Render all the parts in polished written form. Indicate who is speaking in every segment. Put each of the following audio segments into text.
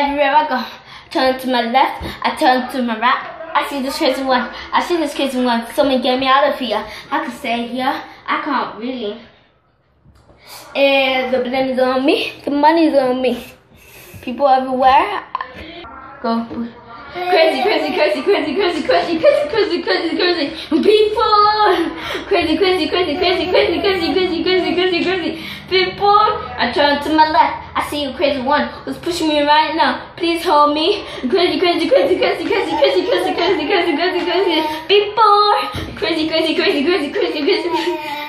Speaker 1: everywhere I go. Turn to my left, I turn to my right. I see this crazy one, I see this crazy one. Someone get me out of here. I can stay here, I can't really. And the blend is on me, the money's on me. People everywhere. Go. Crazy, crazy, crazy, crazy, crazy, crazy, crazy, crazy, crazy, crazy. People. Crazy, crazy, crazy, crazy, crazy, crazy, crazy, crazy, crazy, crazy. People. I turn to my left. I see you crazy one who's pushing me right now. Please hold me. Crazy, crazy, crazy, crazy, crazy, crazy, crazy, crazy, crazy, crazy, crazy. People. Crazy, crazy, crazy, crazy, crazy, crazy,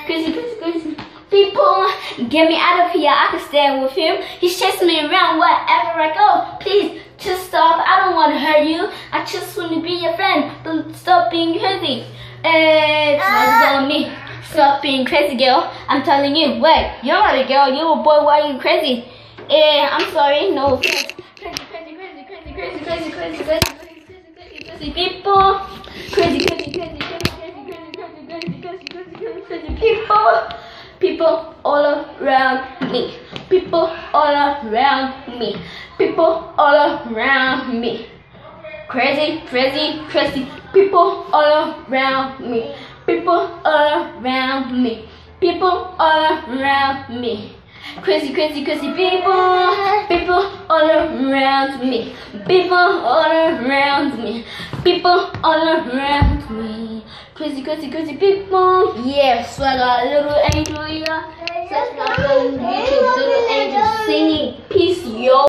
Speaker 1: crazy, crazy, crazy. People, get me out of here. I can stand with him. He's chasing me around wherever I go. Please, just stop. I don't want to hurt you. I just want to be your friend. Don't stop being crazy. It's on me. Stop being crazy, girl. I'm telling you. Wait, you're not a girl. You're a boy. Why are you crazy? I'm sorry. No offense. Crazy, crazy, crazy, crazy, crazy, crazy, crazy, crazy, crazy, crazy, crazy people. Crazy, crazy, crazy, crazy, crazy, crazy, crazy, crazy, crazy, crazy, crazy people. People all around me. People all around me. People all around me. Crazy, crazy, crazy. People all around me. People all around me. People all around me. Crazy, crazy, crazy people. People all around me. People all around me. People all around me. Crazy, crazy, crazy people. Yes, I got a little angel here. Subscribe on YouTube, little angel singing. Peace, yo.